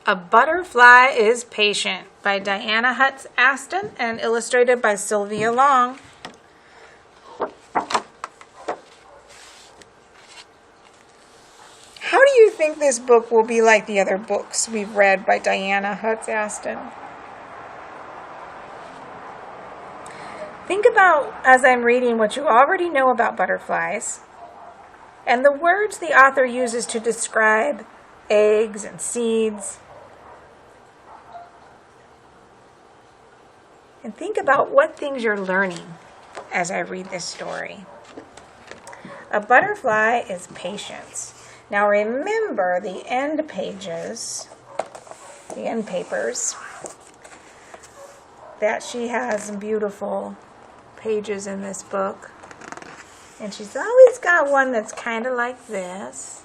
A Butterfly is Patient by Diana Hutz Aston and illustrated by Sylvia Long. How do you think this book will be like the other books we've read by Diana Hutz Aston? Think about, as I'm reading, what you already know about butterflies and the words the author uses to describe eggs and seeds. And think about what things you're learning as I read this story. A butterfly is patient. Now remember the end pages, the end papers, that she has some beautiful pages in this book. And she's always got one that's kind of like this,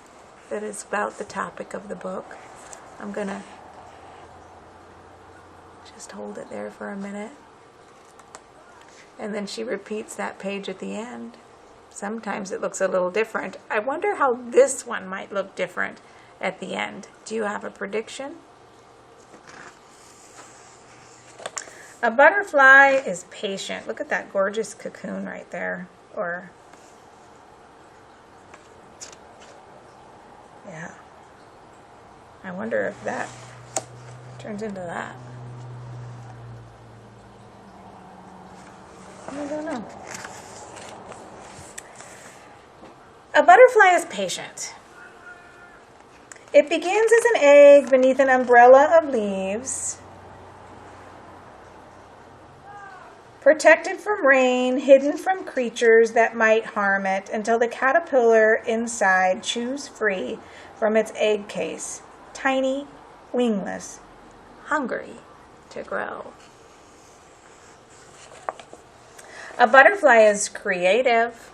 that is about the topic of the book. I'm going to just hold it there for a minute. And then she repeats that page at the end. Sometimes it looks a little different. I wonder how this one might look different at the end. Do you have a prediction? A butterfly is patient. Look at that gorgeous cocoon right there. Yeah. I wonder if that turns into that. I don't know. A butterfly is patient. It begins as an egg beneath an umbrella of leaves, protected from rain, hidden from creatures that might harm it, until the caterpillar inside chews free from its egg case, tiny, wingless, hungry to grow. A butterfly is creative.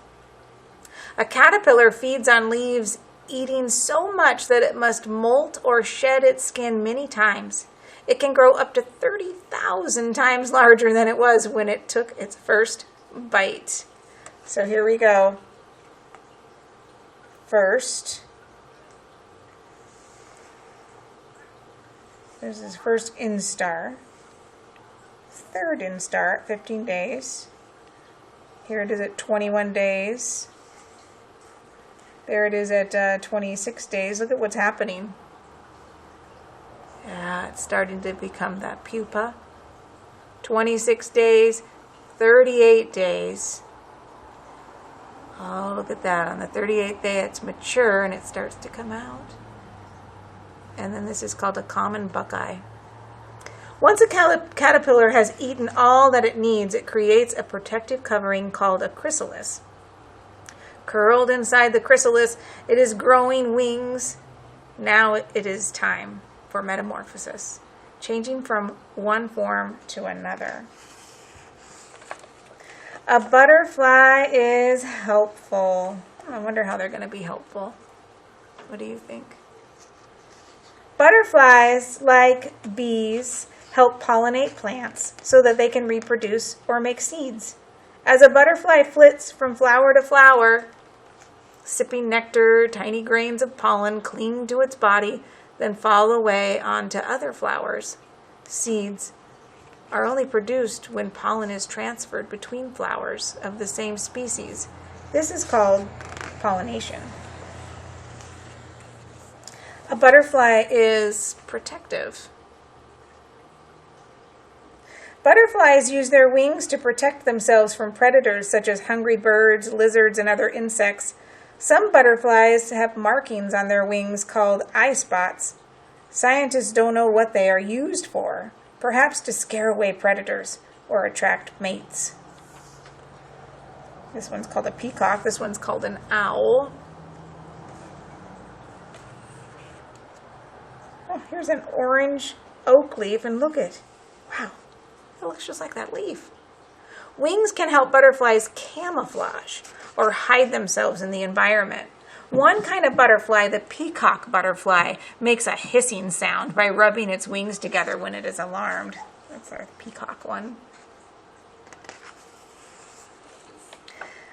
A caterpillar feeds on leaves, eating so much that it must molt or shed its skin many times. It can grow up to 30,000 times larger than it was when it took its first bite. So here we go. First, there's his first instar. Third instar at 15 days. Here it is at 21 days. There it is at 26 days. Look at what's happening. Yeah, it's starting to become that pupa. 26 days, 38 days. Oh, look at that. On the 38th day, it's mature and it starts to come out. And then this is called a common buckeye. Once a caterpillar has eaten all that it needs, it creates a protective covering called a chrysalis. Curled inside the chrysalis, it is growing wings. Now it is time for metamorphosis, changing from one form to another. A butterfly is helpful. I wonder how they're going to be helpful. What do you think? Butterflies, like bees, help pollinate plants so that they can reproduce or make seeds. As a butterfly flits from flower to flower, sipping nectar, tiny grains of pollen cling to its body, then fall away onto other flowers. Seeds are only produced when pollen is transferred between flowers of the same species. This is called pollination. A butterfly is protective. Butterflies use their wings to protect themselves from predators such as hungry birds, lizards, and other insects. Some butterflies have markings on their wings called eye spots. Scientists don't know what they are used for, perhaps to scare away predators or attract mates. This one's called a peacock. This one's called an owl. Oh, here's an orange oak leaf, and look at, wow. It looks just like that leaf. Wings can help butterflies camouflage or hide themselves in the environment. One kind of butterfly, the peacock butterfly, makes a hissing sound by rubbing its wings together when it is alarmed. That's our peacock one.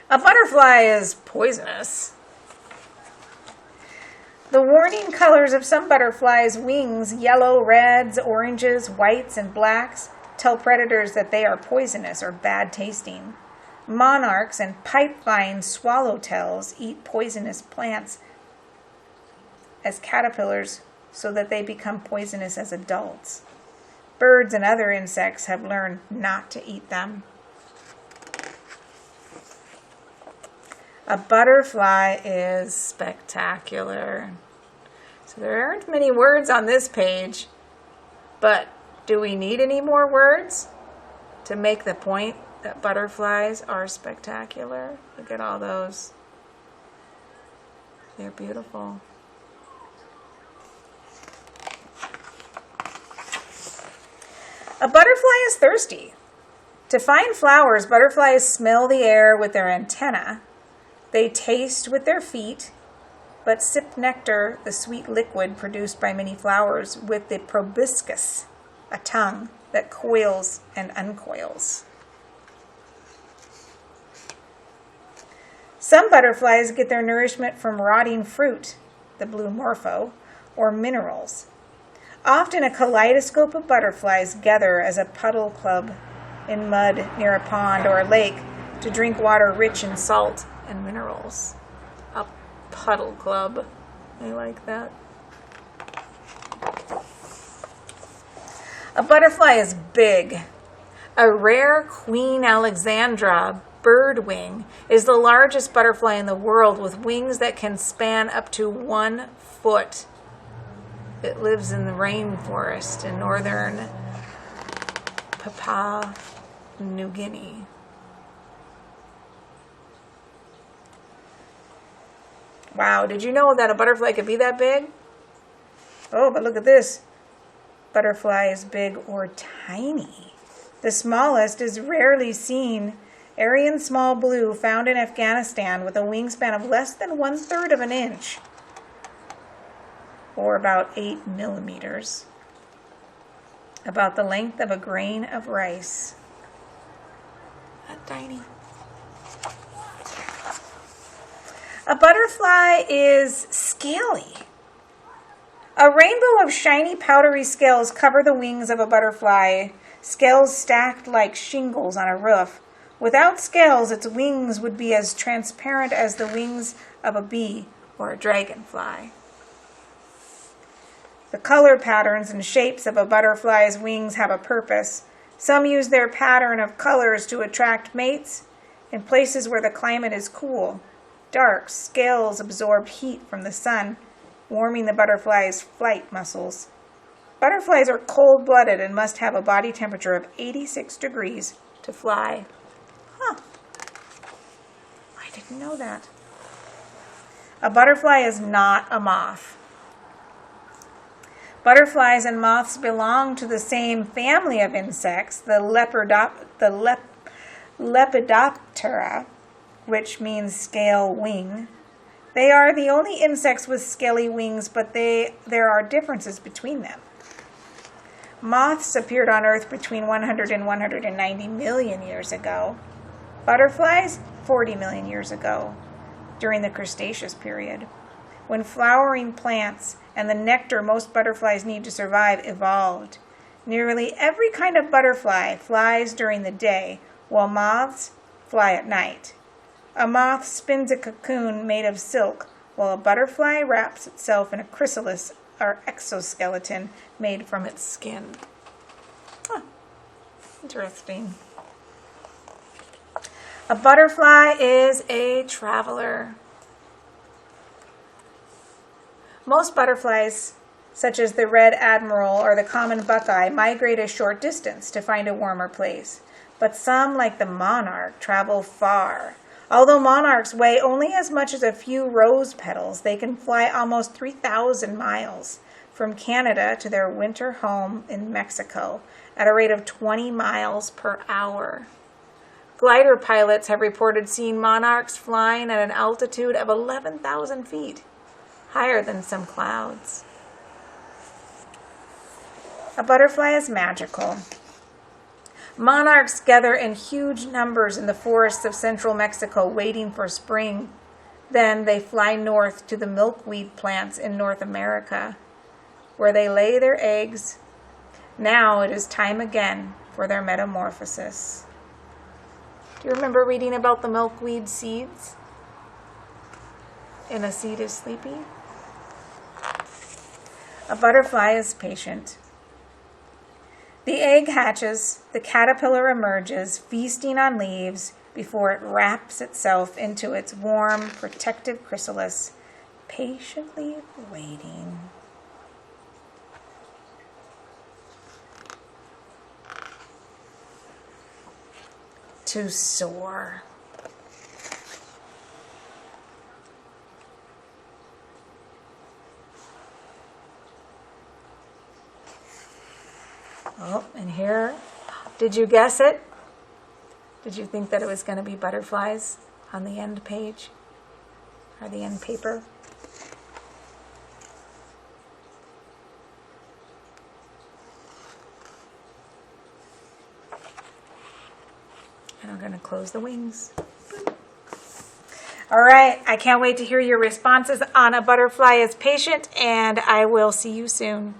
A butterfly is poisonous. The warning colors of some butterflies' wings, yellow, reds, oranges, whites, and blacks, tell predators that they are poisonous or bad tasting. Monarchs and pipevine swallowtails eat poisonous plants as caterpillars so that they become poisonous as adults. Birds and other insects have learned not to eat them. A butterfly is spectacular. So there aren't many words on this page, but do we need any more words to make the point that butterflies are spectacular? Look at all those. They're beautiful. A butterfly is thirsty. To find flowers, butterflies smell the air with their antennae. They taste with their feet, but sip nectar, the sweet liquid produced by many flowers, with the proboscis, a tongue that coils and uncoils. Some butterflies get their nourishment from rotting fruit, the blue morpho, or minerals. Often a kaleidoscope of butterflies gather as a puddle club in mud near a pond or a lake to drink water rich in salt and minerals. A puddle club. I like that. A butterfly is big. A rare Queen Alexandra birdwing is the largest butterfly in the world with wings that can span up to 1 foot. It lives in the rainforest in northern Papua New Guinea. Wow, did you know that a butterfly could be that big? Oh, but look at this. Butterfly is big or tiny. The smallest is rarely seen. Aryan small blue, found in Afghanistan, with a wingspan of less than 1/3 of an inch, or about 8 millimeters, about the length of a grain of rice. That tiny. A butterfly is scaly. A rainbow of shiny powdery scales cover the wings of a butterfly, scales stacked like shingles on a roof. Without scales, its wings would be as transparent as the wings of a bee or a dragonfly. The color patterns and shapes of a butterfly's wings have a purpose. Some use their pattern of colors to attract mates in places where the climate is cool. Dark scales absorb heat from the sun, warming the butterfly's flight muscles. Butterflies are cold-blooded and must have a body temperature of 86 degrees to fly. Huh. I didn't know that. A butterfly is not a moth. Butterflies and moths belong to the same family of insects, the Lepidoptera, which means scale wing. They are the only insects with scaly wings, but there are differences between them. Moths appeared on Earth between 100 and 190 million years ago. Butterflies, 40 million years ago, during the Cretaceous period, when flowering plants and the nectar most butterflies need to survive evolved. Nearly every kind of butterfly flies during the day, while moths fly at night. A moth spins a cocoon made of silk, while a butterfly wraps itself in a chrysalis or exoskeleton made from its skin. Huh. Interesting. A butterfly is a traveler. Most butterflies, such as the red admiral or the common buckeye, migrate a short distance to find a warmer place. But some, like the monarch, travel far. Although monarchs weigh only as much as a few rose petals, they can fly almost 3,000 miles from Canada to their winter home in Mexico at a rate of 20 miles per hour. Glider pilots have reported seeing monarchs flying at an altitude of 11,000 feet, higher than some clouds. A butterfly is magical. Monarchs gather in huge numbers in the forests of central Mexico, waiting for spring Then they fly north to the milkweed plants in North America, where they lay their eggs. Now it is time again for their metamorphosis. Do you remember reading about the milkweed seeds? And a seed is sleepy. A butterfly is patient. The egg hatches, the caterpillar emerges, feasting on leaves before it wraps itself into its warm, protective chrysalis, patiently waiting. To soar. Oh, and here, did you guess it? Did you think that it was going to be butterflies on the end page or the end paper? And I'm going to close the wings. All right, I can't wait to hear your responses on A Butterfly is Patient, and I will see you soon.